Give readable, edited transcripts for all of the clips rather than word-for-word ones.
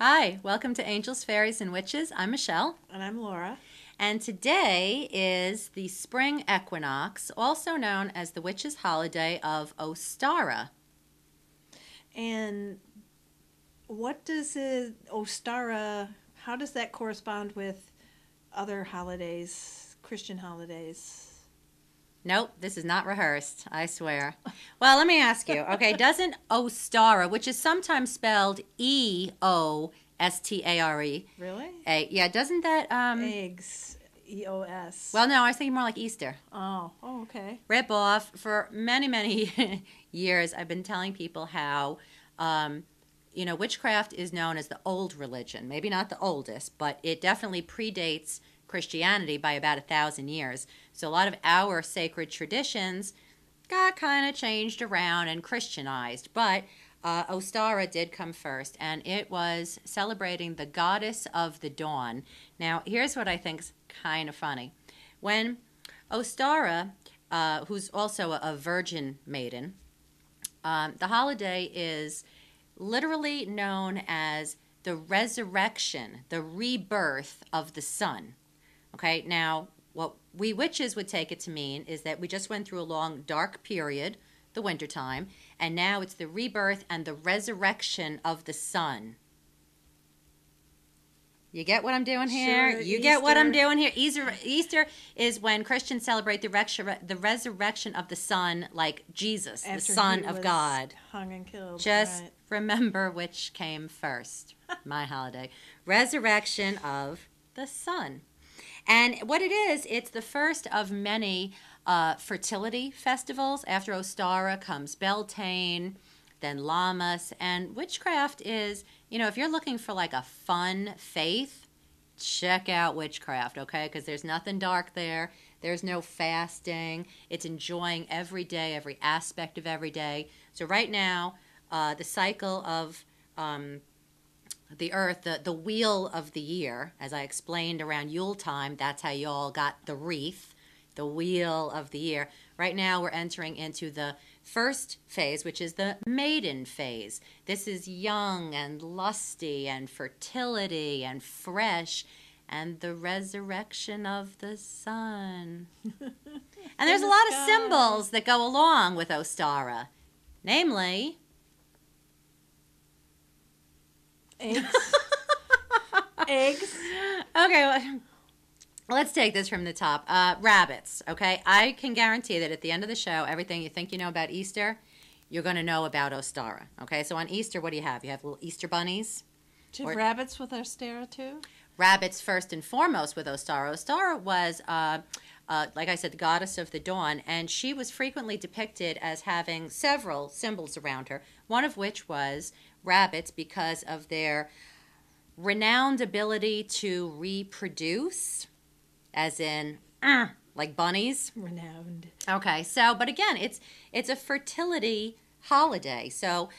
Hi, welcome to Angels, Fairies, and Witches. I'm Michelle. And I'm Laura. And today is the spring equinox, also known as the witches' holiday of Ostara. And what does Ostara, how does that correspond with other holidays, Christian holidays? Nope, this is not rehearsed, I swear. Well, let me ask you, okay, doesn't Ostara, which is sometimes spelled E-O-S-T-A-R-E. Really? Yeah, doesn't that... Eggs, E-O-S. Well, no, I was thinking more like Easter. Oh, okay. Rip off. For many, many years, I've been telling people how, witchcraft is known as the old religion. Maybe not the oldest, but it definitely predates Christianity by about 1,000 years. So a lot of our sacred traditions got kind of changed around and Christianized. But Ostara did come first, and it was celebrating the goddess of the dawn. Now, here's what I think's kind of funny. When Ostara, who's also a virgin maiden, the holiday is literally known as the resurrection, the rebirth of the sun. Okay, now what we witches would take it to mean is that we just went through a long dark period, the wintertime, and now it's the rebirth and the resurrection of the sun. You get what I'm doing here? Sure, you Easter. Get what I'm doing here? Easter is when Christians celebrate the resurrection of the sun, like Jesus, After the Son he of was God. hung and killed. Just right. remember which came first. My holiday. Resurrection of the sun. And what it is, it's the first of many fertility festivals. After Ostara comes Beltane, then Lammas, and witchcraft is, if you're looking for like a fun faith, check out witchcraft, okay? Because there's nothing dark there. There's no fasting. It's enjoying every day, every aspect of every day. So right now, the cycle of the earth, the wheel of the year, as I explained around Yule time, that's how you all got the wreath, the wheel of the year. Right now we're entering into the first phase, which is the maiden phase. This is young and lusty and fertility and fresh and the resurrection of the sun. And there's a lot of symbols that go along with Ostara, namely... Eggs. Eggs. Okay, well, let's take this from the top. Rabbits, okay? I can guarantee that at the end of the show, everything you think you know about Easter, you're going to know about Ostara, okay? So on Easter, what do you have? You have little Easter bunnies. Do rabbits with Ostara too? Rabbits first and foremost with Ostara. Ostara was, like I said, the goddess of the dawn, and she was frequently depicted as having several symbols around her, one of which was rabbits because of their renowned ability to reproduce, as in like bunnies. Renowned. Okay, so but again, it's a fertility holiday. So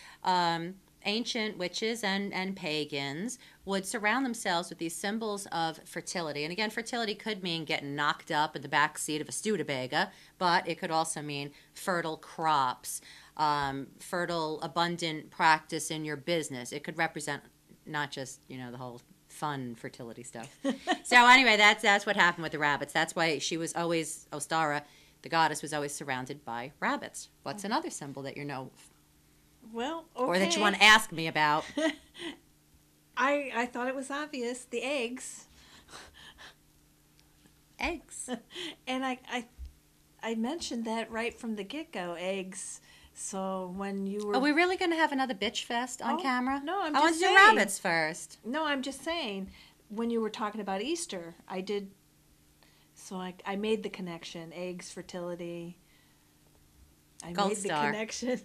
ancient witches and pagans would surround themselves with these symbols of fertility. And again, fertility could mean getting knocked up in the back seat of a Studebaker, but it could also mean fertile crops, fertile, abundant practice in your business. It could represent not just, the whole fun fertility stuff. So anyway, that's what happened with the rabbits. That's why she was always, Ostara, the goddess, was always surrounded by rabbits. What's another symbol that you know? Well, okay. Or that you want to ask me about? I thought it was obvious. The eggs. Eggs. And I mentioned that right from the get-go, eggs. So when you were... Are we really going to have another bitch fest on camera? No, I want to do rabbits first. No, I'm just saying, when you were talking about Easter, I did... So I made the connection. Eggs, fertility. Gold made star. The connection.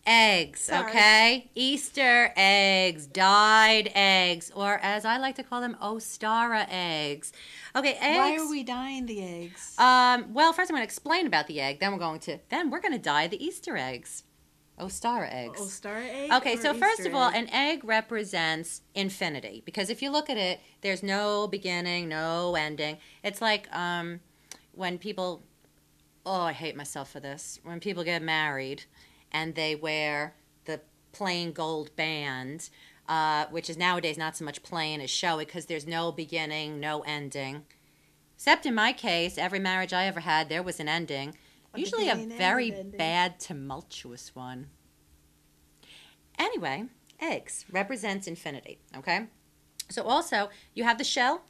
Eggs, Sorry. okay? Easter eggs, dyed eggs, or as I like to call them, Ostara eggs. Okay, eggs. Why are we dyeing the eggs? Well, first I'm going to explain about the egg. Then we're going to dye the Easter eggs, Ostara eggs. Ostara egg. Okay, or so first Easter of all, egg? an egg represents infinity because if you look at it, there's no beginning, no ending. It's like when people. Oh, I hate myself for this. When people get married and they wear the plain gold band, which is nowadays not so much plain as showy because there's no beginning, no ending. Except in my case, every marriage I ever had, there was an ending. Usually a very bad, tumultuous one. Anyway, eggs represents infinity, okay? So also, you have the shell,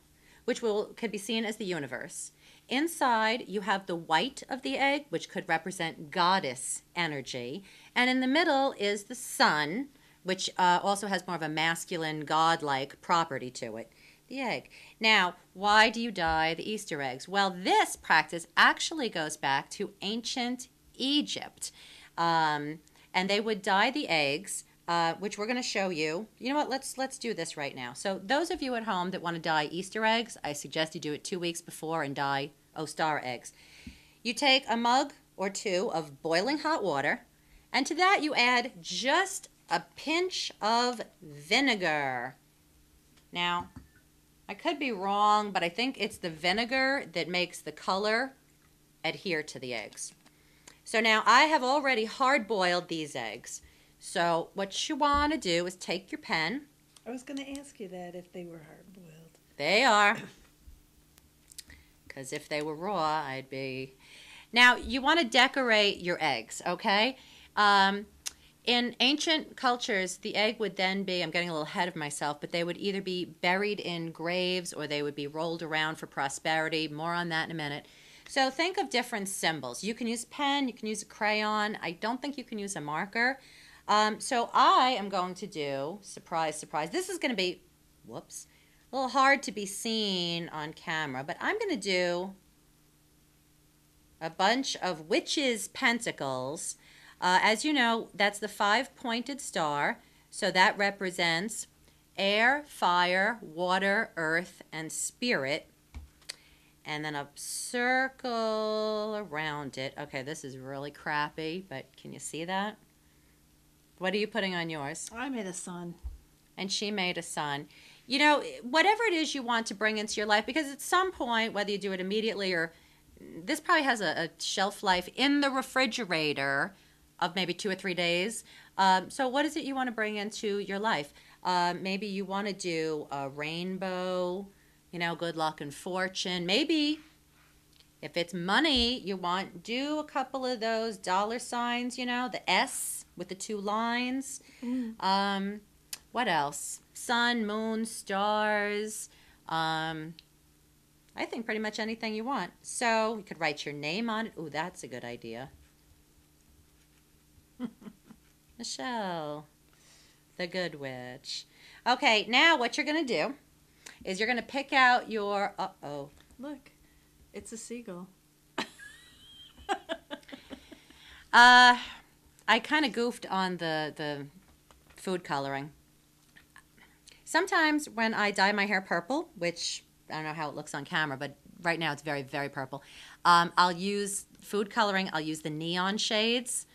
which could be seen as the universe. Inside, you have the white of the egg, which could represent goddess energy. And in the middle is the sun, which also has more of a masculine, godlike property to it. The egg. Now, why do you dye the Easter eggs? Well, this practice actually goes back to ancient Egypt. And they would dye the eggs, which we're going to show you. You know what? Let's do this right now. So those of you at home that want to dye Easter eggs, I suggest you do it 2 weeks before and dye Ostara eggs. You take a mug or two of boiling hot water, and to that you add just a pinch of vinegar. Now, I could be wrong, but I think it's the vinegar that makes the color adhere to the eggs. So now I have already hard-boiled these eggs. So what you want to do is take your pen. I was going to ask you that if they were hard-boiled. They are. Because if they were raw, I'd be... Now, you want to decorate your eggs, okay? In ancient cultures, the egg would then be, I'm getting a little ahead of myself, but they would either be buried in graves or they would be rolled around for prosperity. More on that in a minute. So think of different symbols. You can use a pen, you can use a crayon. I don't think you can use a marker. So I am going to do, surprise, surprise, this is going to be, whoops, a little hard to be seen on camera, but I'm going to do a bunch of witches' pentacles. As you know, that's the 5-pointed star, so that represents air, fire, water, earth, and spirit. And then a circle around it. Okay, this is really crappy, but can you see that? What are you putting on yours? I made a sun. And she made a sun. You know, whatever it is you want to bring into your life, because at some point, whether you do it immediately or this probably has a shelf life in the refrigerator of maybe 2 or 3 days. So what is it you want to bring into your life? Maybe you want to do a rainbow, you know, good luck and fortune. Maybe if it's money, you want do a couple of those dollar signs, you know, the S with the 2 lines. What else? Sun, moon, stars. I think pretty much anything you want. So you could write your name on it. Ooh, that's a good idea. Michelle, the good witch. Okay, now what you're going to do is you're going to pick out your, Look, it's a seagull. I kind of goofed on the food coloring. Sometimes when I dye my hair purple, which I don't know how it looks on camera, but right now it's very, very purple, I'll use food coloring. I'll use the neon shades.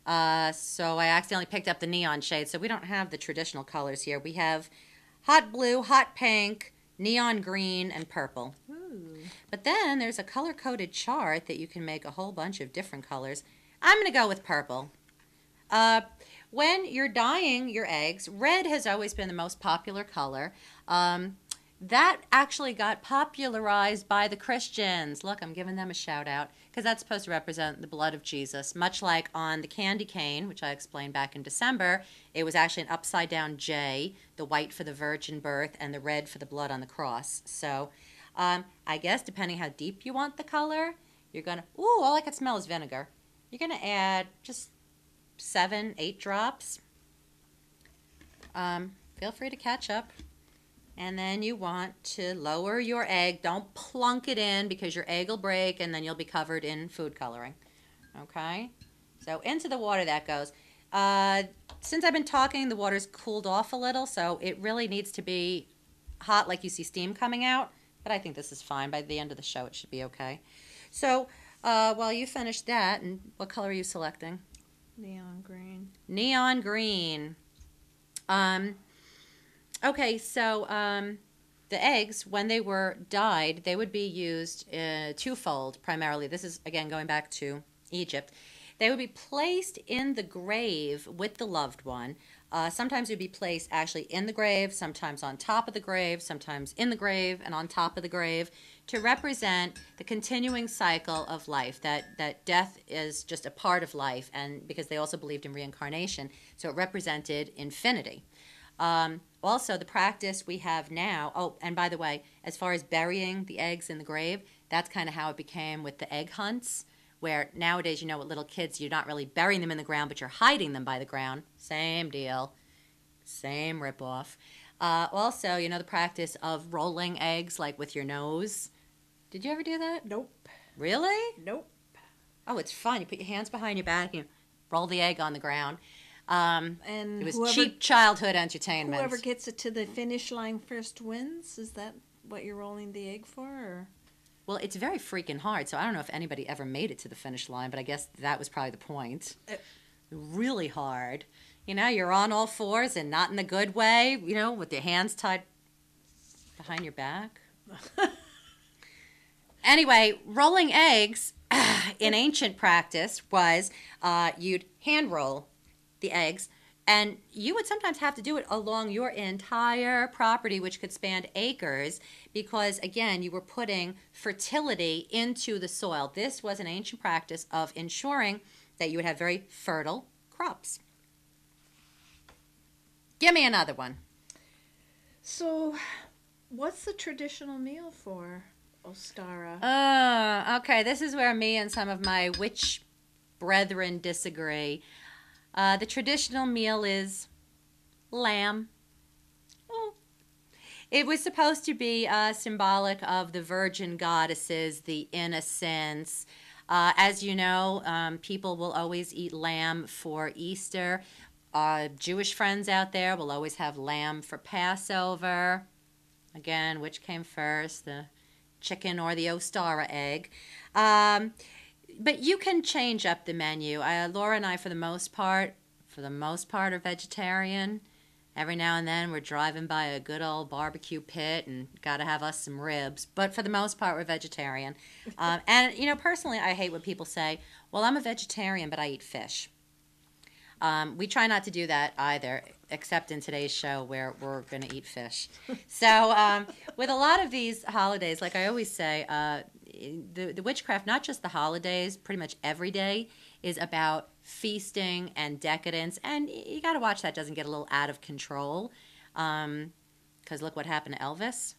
So I accidentally picked up the neon shade. So we don't have the traditional colors here. We have hot blue, hot pink, neon green, and purple. Ooh. But then there's a color-coded chart that you can make a whole bunch of different colors. I'm going to go with purple. When you're dyeing your eggs, red has always been the most popular color. That actually got popularized by the Christians. Look, I'm giving them a shout out because that's supposed to represent the blood of Jesus. Much like on the candy cane, which I explained back in December, it was actually an upside down J, the white for the virgin birth and the red for the blood on the cross. So I guess depending how deep you want the color, you're going to, ooh, all I can smell is vinegar. You're going to add just 7, 8 drops. Feel free to catch up. And then you want to lower your egg. Don't plunk it in because your egg will break and then you'll be covered in food coloring. Okay? So into the water that goes. Since I've been talking, the water's cooled off a little, so it really needs to be hot like you see steam coming out. But I think this is fine. By the end of the show, it should be okay. So while you finish that, and what color are you selecting? Neon green. Neon green. Okay, so the eggs, when they were dyed, they would be used twofold primarily. This is, again, going back to Egypt. They would be placed in the grave with the loved one. Sometimes it would be placed actually in the grave, sometimes on top of the grave, sometimes in the grave and on top of the grave, to represent the continuing cycle of life, that death is just a part of life, and because they also believed in reincarnation, so it represented infinity. Also, the practice we have now, oh, and by the way, as far as burying the eggs in the grave, that's kind of how it became with the egg hunts, where nowadays, with little kids, you're not really burying them in the ground, but you're hiding them by the ground. Same deal. Same ripoff. Also, the practice of rolling eggs, like with your nose. Did you ever do that? Nope. Really? Nope. Oh, it's fun. You put your hands behind your back and you roll the egg on the ground. And it was cheap childhood entertainment. Whoever gets it to the finish line first wins? Is that what you're rolling the egg for? Or? Well, it's very freaking hard, so I don't know if anybody ever made it to the finish line, but I guess that was probably the point. Really hard. You're on all fours and not in the good way, with your hands tied behind your back. Anyway, rolling eggs in ancient practice was you'd hand roll the eggs, and you would sometimes have to do it along your entire property, which could span acres, because, again, you were putting fertility into the soil. This was an ancient practice of ensuring that you would have very fertile crops. Give me another one. So, what's the traditional meal for Ostara? Okay, this is where me and some of my witch brethren disagree. The traditional meal is lamb. It was supposed to be symbolic of the virgin goddesses, the innocence. As you know, people will always eat lamb for Easter. Jewish friends out there will always have lamb for Passover. Again, which came first, the chicken or the Ostara egg? But you can change up the menu. Laura and I, for the most part, are vegetarian. Every now and then we're driving by a good old barbecue pit and got to have us some ribs. But for the most part, we're vegetarian. And, personally, I hate when people say, well, I'm a vegetarian, but I eat fish. We try not to do that either, except in today's show where we're going to eat fish. So with a lot of these holidays, like I always say, the witchcraft, not just the holidays, pretty much every day, is about feasting and decadence. And you got to watch that doesn't get a little out of control. Because look what happened to Elvis.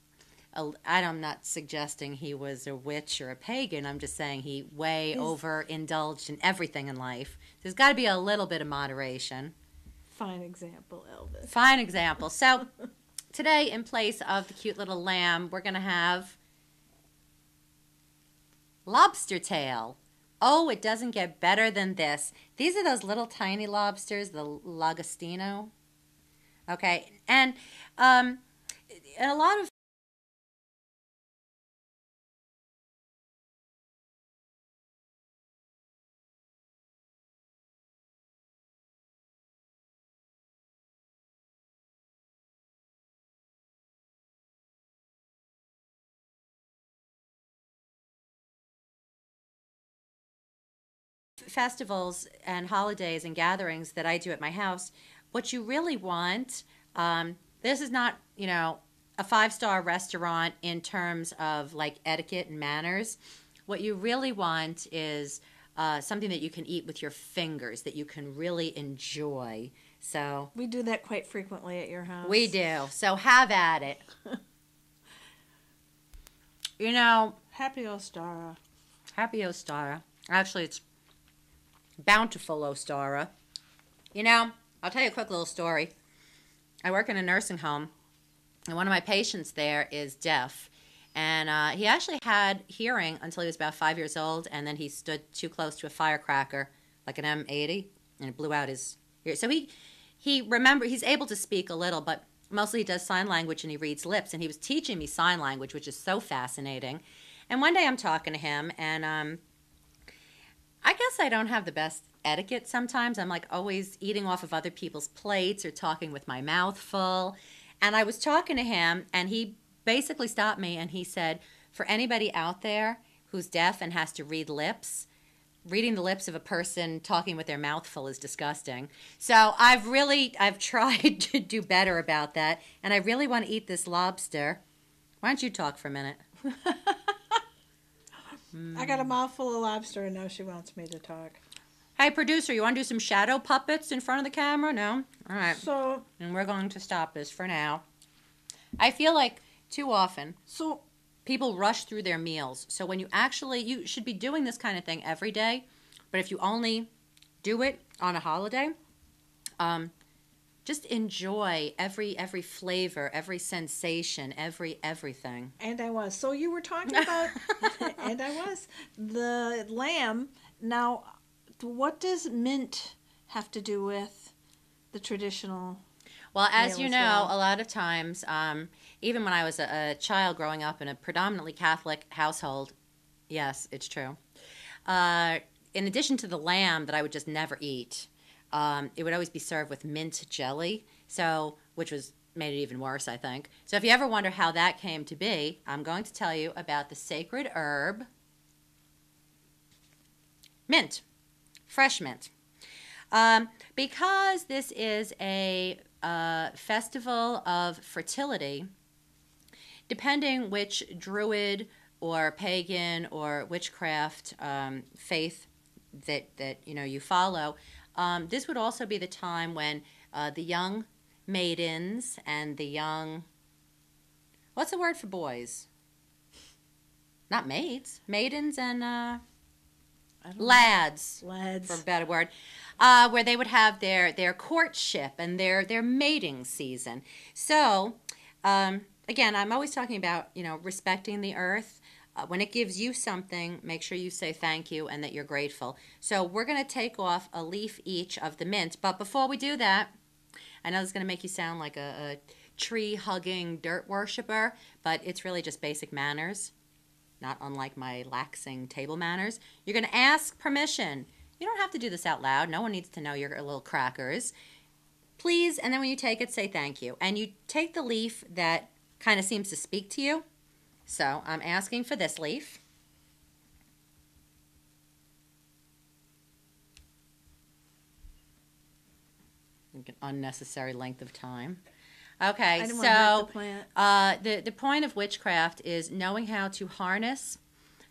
I'm not suggesting he was a witch or a pagan. I'm just saying he overindulged in everything in life. There's got to be a little bit of moderation. Fine example, Elvis. Fine example. So today, in place of the cute little lamb, we're going to have lobster tail. Oh, it doesn't get better than this. These are those little tiny lobsters, the lagostino. Okay, and a lot of festivals and holidays and gatherings that I do at my house, what you really want, this is not, a 5-star restaurant in terms of like etiquette and manners. What you really want is something that you can eat with your fingers, that you can really enjoy. So we do that quite frequently at your house. We do. So have at it. Happy Ostara. Happy Ostara. Actually, it's bountiful Ostara. I'll tell you a quick little story. I work in a nursing home, and one of my patients there is deaf. And he actually had hearing until he was about 5 years old, and then he stood too close to a firecracker, like an M80, and it blew out his ear. So he's able to speak a little, but mostly he does sign language and he reads lips. And he was teaching me sign language, which is so fascinating. And one day I'm talking to him, and I guess I don't have the best etiquette sometimes. I'm like always eating off of other people's plates or talking with my mouth full. And I was talking to him, and he basically stopped me and he said, for anybody out there who's deaf and has to read lips, reading the lips of a person talking with their mouth full is disgusting. So I've tried to do better about that, and I really want to eat this lobster. Why don't you talk for a minute? I got a mouthful of lobster, and now she wants me to talk. Hey, producer, you want to do some shadow puppets in front of the camera? No? All right. So, and we're going to stop this for now. I feel like too often people rush through their meals. So when you should be doing this kind of thing every day, but if you only do it on a holiday, just enjoy every flavor, every sensation, everything. And I was. So you were talking about, and I was, the lamb. Now, what does mint have to do with the traditional? Well, as you know, a lot of times, even when I was a child growing up in a predominantly Catholic household, yes, it's true. In addition to the lamb that I would just never eat, it would always be served with mint jelly, which made it even worse, I think. So if you ever wonder how that came to be, I'm going to tell you about the sacred herb mint, fresh mint. Because this is a festival of fertility, depending which druid or pagan or witchcraft faith that you follow, this would also be the time when the young maidens and the young, what's the word for boys? Not maids, maidens and lads, for a better word, where they would have their courtship and their mating season. So, again, I'm always talking about, respecting the earth. When it gives you something, make sure you say thank you and that you're grateful. So we're going to take off a leaf each of the mint. But before we do that, I know this is going to make you sound like a tree-hugging dirt worshiper, but it's really just basic manners, not unlike my laxing table manners. You're going to ask permission. You don't have to do this out loud. No one needs to know your little crackers. Please, and then when you take it, say thank you. And you take the leaf that kind of seems to speak to you. So I'm asking for this leaf. An unnecessary length of time. Okay, so the point of witchcraft is knowing how to harness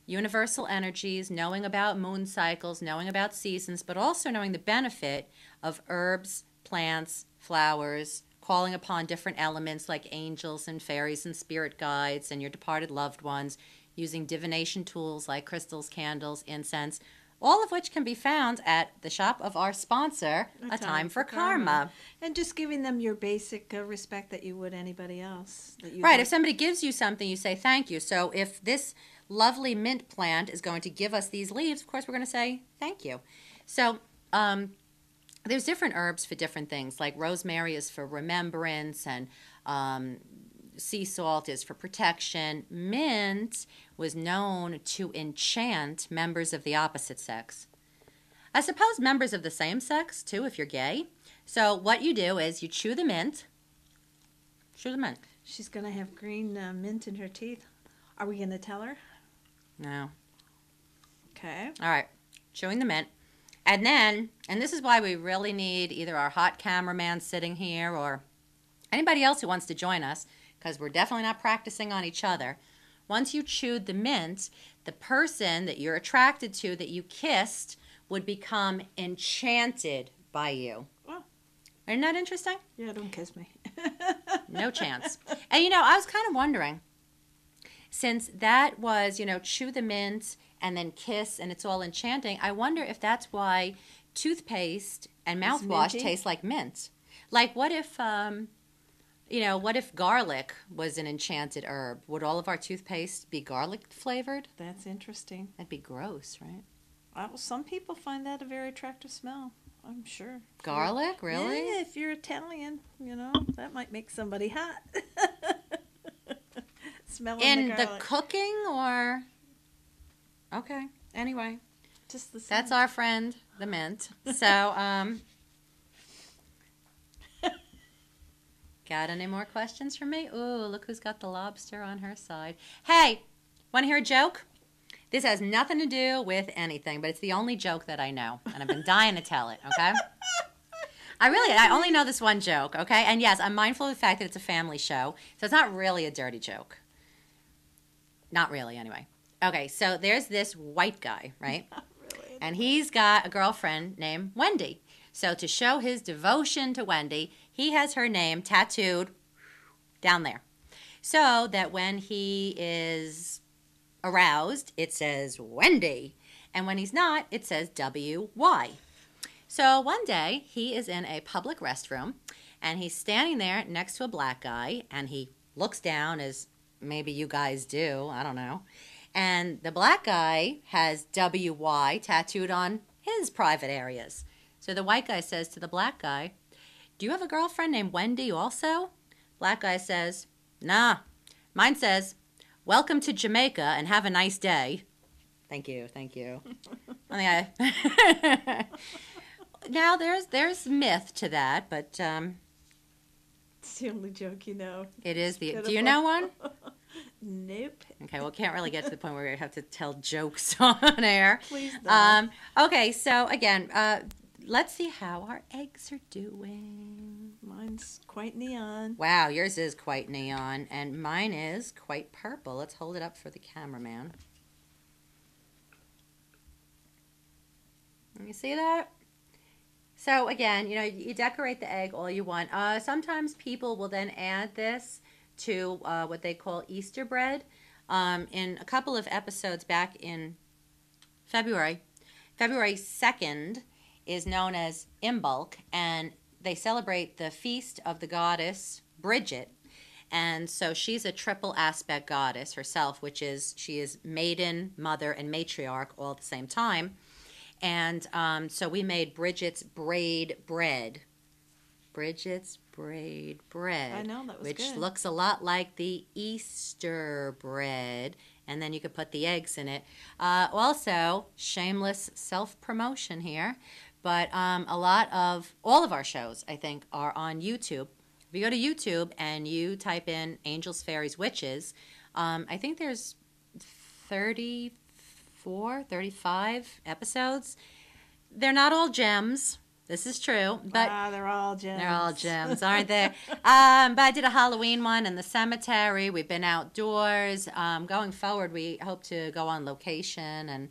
universal energies, knowing about moon cycles, knowing about seasons, but also knowing the benefit of herbs, plants, flowers, calling upon different elements like angels and fairies and spirit guides and your departed loved ones, using divination tools like crystals, candles, incense, all of which can be found at the shop of our sponsor, A Time for Karma. And just giving them your basic respect that you would anybody else. Right. If somebody gives you something, you say thank you. So if this lovely mint plant is going to give us these leaves, of course we're going to say thank you. So there's different herbs for different things, like rosemary is for remembrance and sea salt is for protection. Mint was known to enchant members of the opposite sex. I suppose members of the same sex, too, if you're gay. So what you do is you chew the mint. Chew the mint. She's going to have green mint in her teeth. Are we going to tell her? No. Okay. All right. Chewing the mint. And then, and this is why we really need either our hot cameraman sitting here or anybody else who wants to join us, because we're definitely not practicing on each other. Once you chewed the mint, the person that you're attracted to that you kissed would become enchanted by you. Oh. Isn't that interesting? Yeah, don't kiss me. No chance. And, I was kind of wondering, since that was, chew the mint and then kiss and it's all enchanting, I wonder if that's why toothpaste and mouthwash taste like mint. Like, what if, what if garlic was an enchanted herb? Would all of our toothpaste be garlic flavored? That's interesting. That'd be gross, right? Well, some people find that a very attractive smell, I'm sure. Garlic, really? Yeah, if you're Italian, that might make somebody hot. Smelling in the the cooking or... Okay, anyway. Just the same. That's our friend, the mint. So, got any more questions for me? Ooh, look who's got the lobster on her side. Hey, want to hear a joke? This has nothing to do with anything, but it's the only joke that I know, and I've been dying to tell it, okay? I only know this one joke, okay? And yes, I'm mindful of the fact that it's a family show, so it's not really a dirty joke. Not really, anyway. Okay, so there's this white guy, right? Not really. And he's got a girlfriend named Wendy. So to show his devotion to Wendy, he has her name tattooed down there. So that when he is aroused, it says Wendy. And when he's not, it says W-Y. So one day, he is in a public restroom, and he's standing there next to a black guy, and he looks down, as maybe you guys do, I don't know. And the black guy has W-Y tattooed on his private areas. So the white guy says to the black guy, "Do you have a girlfriend named Wendy also?" Black guy says, "Nah. Mine says, 'Welcome to Jamaica and have a nice day.'" Thank you, thank you. Now there's myth to that, but It's the only joke you know. it is the. Do you know one? Nope. Okay, well, can't really get to the point where we have to tell jokes on air. Please don't. Okay, so again, let's see how our eggs are doing. Mine's quite neon. Wow, yours is quite neon, and mine is quite purple. Let's hold it up for the cameraman. You see that? So again, you decorate the egg all you want. Sometimes people will then add this to what they call Easter bread. In a couple of episodes back in February 2nd is known as Imbolc, and they celebrate the feast of the goddess Bridget. And so she's a triple aspect goddess herself, which is she is maiden, mother, and matriarch all at the same time. And so we made Bridget's braid bread. Bridget's braid bread. I know, that was which good. looks a lot like the Easter bread. And then you could put the eggs in it. Also, shameless self-promotion here. But all of our shows, I think, are on YouTube. If you go to YouTube and you type in Angels, Fairies, Witches, I think there's 34, 35 episodes. They're not all gems. This is true. But they're all gems. they're all gems, aren't they? But I did a Halloween one in the cemetery. We've been outdoors. Going forward, we hope to go on location and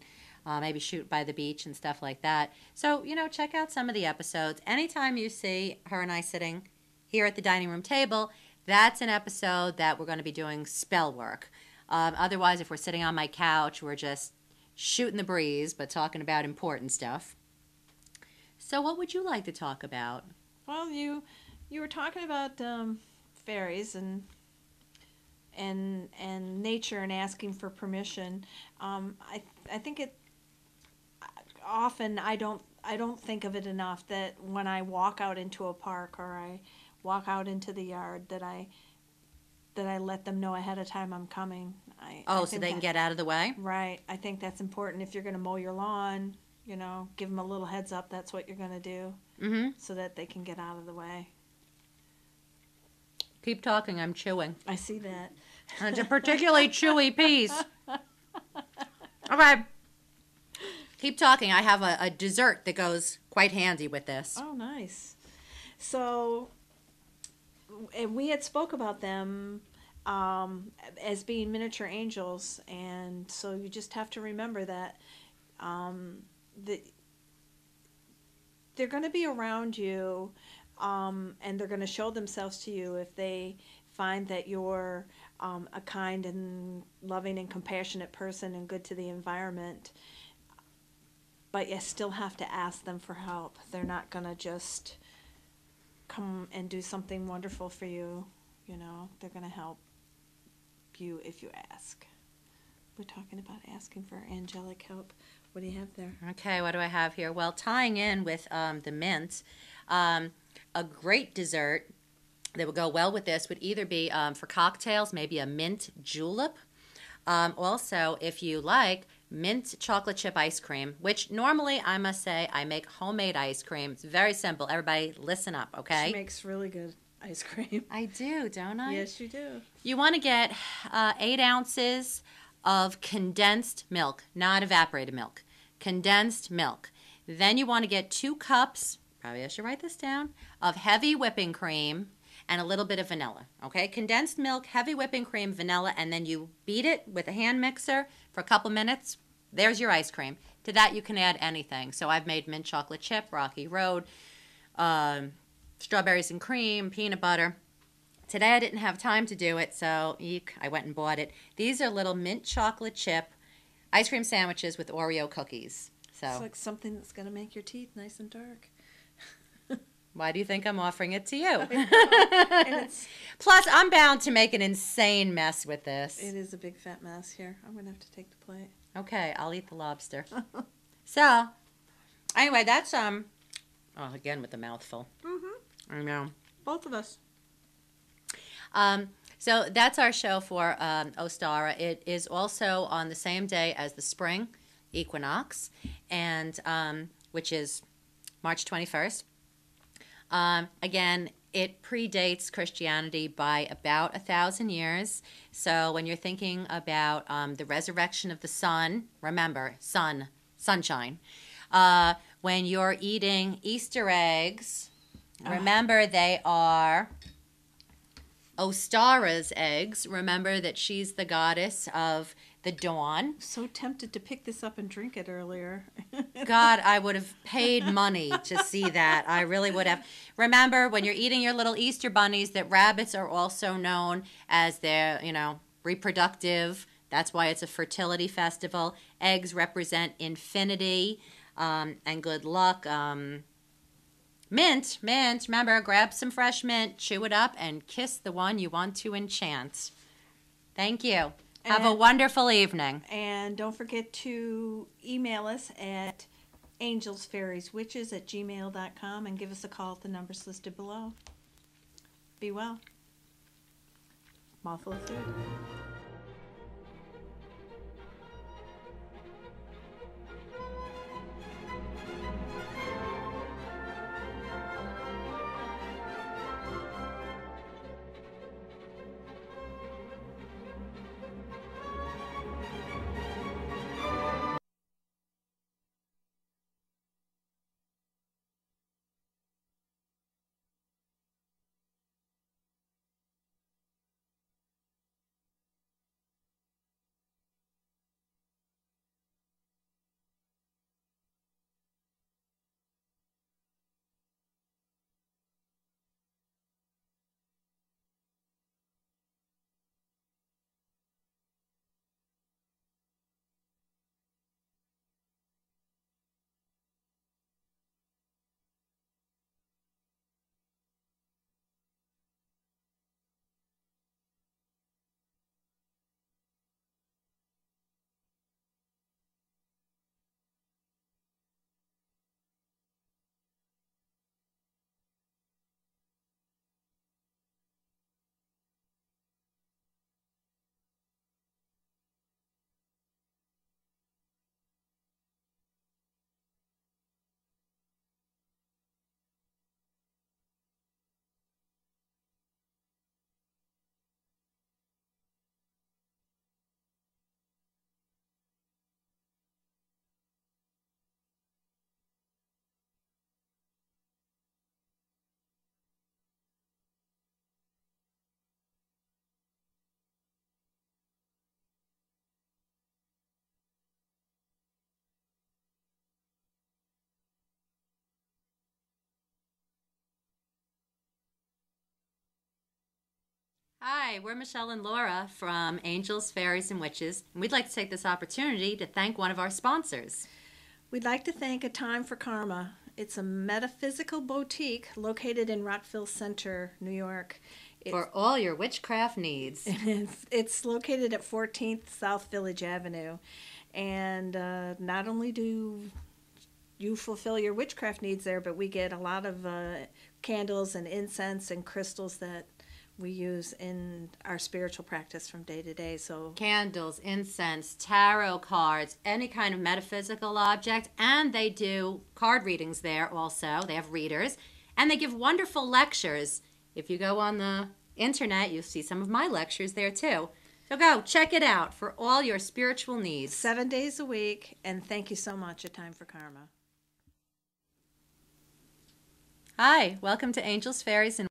maybe shoot by the beach and stuff like that. So, check out some of the episodes. Anytime you see her and I sitting here at the dining room table, that's an episode that we're going to be doing spell work. Otherwise, if we're sitting on my couch, we're just shooting the breeze, but talking about important stuff. So what would you like to talk about? Well, you were talking about fairies and nature and asking for permission. I think it often I don't think of it enough that when I walk out into a park or I walk out into the yard that I let them know ahead of time I'm coming. So they can get out of the way? Right. I think that's important. If you're going to mow your lawn, give them a little heads up that's what you're going to do, so that they can get out of the way. Keep talking. I'm chewing. I see that. It's a particularly chewy piece. Okay. Keep talking. I have a dessert that goes quite handy with this. Oh, nice. So we had spoke about them as being miniature angels, and so you just have to remember that they're going to be around you, and they're going to show themselves to you if they find that you're a kind and loving and compassionate person and good to the environment. But you still have to ask them for help. They're not going to just come and do something wonderful for you. They're going to help you if you ask. We're talking about asking for angelic help. What do you have there? Okay, what do I have here? Well, tying in with the mint, a great dessert that would go well with this would either be for cocktails, maybe a mint julep. Also, if you like, mint chocolate chip ice cream, which normally, I must say, I make homemade ice cream. It's very simple. Everybody listen up, okay? She makes really good ice cream. I do, don't I? Yes, you do. You want to get 8 ounces of condensed milk, not evaporated milk, condensed milk. Then you want to get 2 cups, probably I should write this down, of heavy whipping cream and a little bit of vanilla. Okay, condensed milk, heavy whipping cream, vanilla, and then you beat it with a hand mixer for a couple minutes. There's your ice cream. To that you can add anything. So I've made mint chocolate chip, Rocky Road, strawberries and cream, peanut butter. Today I didn't have time to do it, so eek, I went and bought it. These are little mint chocolate chip ice cream sandwiches with Oreo cookies. So It's like something that's going to make your teeth nice and dark. why do you think I'm offering it to you? And Plus, I'm bound to make an insane mess with this. it is a big fat mess here. I'm going to have to take the plate. Okay, I'll eat the lobster. So, anyway, that's, again with the mouthful. Mm-hmm. I know. Both of us. So that's our show for Ostara. It is also on the same day as the spring equinox, and which is March 21st. Again, it predates Christianity by about 1,000 years. So when you're thinking about the resurrection of the sun, remember, sunshine. When you're eating Easter eggs, remember they are Ostara's eggs. Remember that she's the goddess of the dawn. So tempted to pick this up and drink it earlier. God, I would have paid money to see that. I really would have. Remember, when you're eating your little Easter bunnies, that rabbits are also known as their, reproductive. That's why it's a fertility festival. Eggs represent infinity and good luck. Mint. Remember, grab some fresh mint, chew it up, and kiss the one you want to enchant. Thank you. Have a wonderful evening. And don't forget to email us at angelsfairieswitches@gmail.com and give us a call at the numbers listed below. Be well. Mouthful of food. Hi, we're Michele and Laura from Angels, Fairies, and Witches, and we'd like to take this opportunity to thank one of our sponsors. We'd like to thank A Time for Karma. It's a metaphysical boutique located in Rockville Center, New York. For all your witchcraft needs. It's located at 14th South Village Avenue. And not only do you fulfill your witchcraft needs there, but we get a lot of candles and incense and crystals that we use in our spiritual practice from day to day. So candles, incense, tarot cards, any kind of metaphysical object, and they do card readings there also. They have readers, and they give wonderful lectures. If you go on the internet, you'll see some of my lectures there too. So go check it out for all your spiritual needs. 7 days a week, and thank you so much at Time for Karma. Hi, welcome to Angels, Fairies, and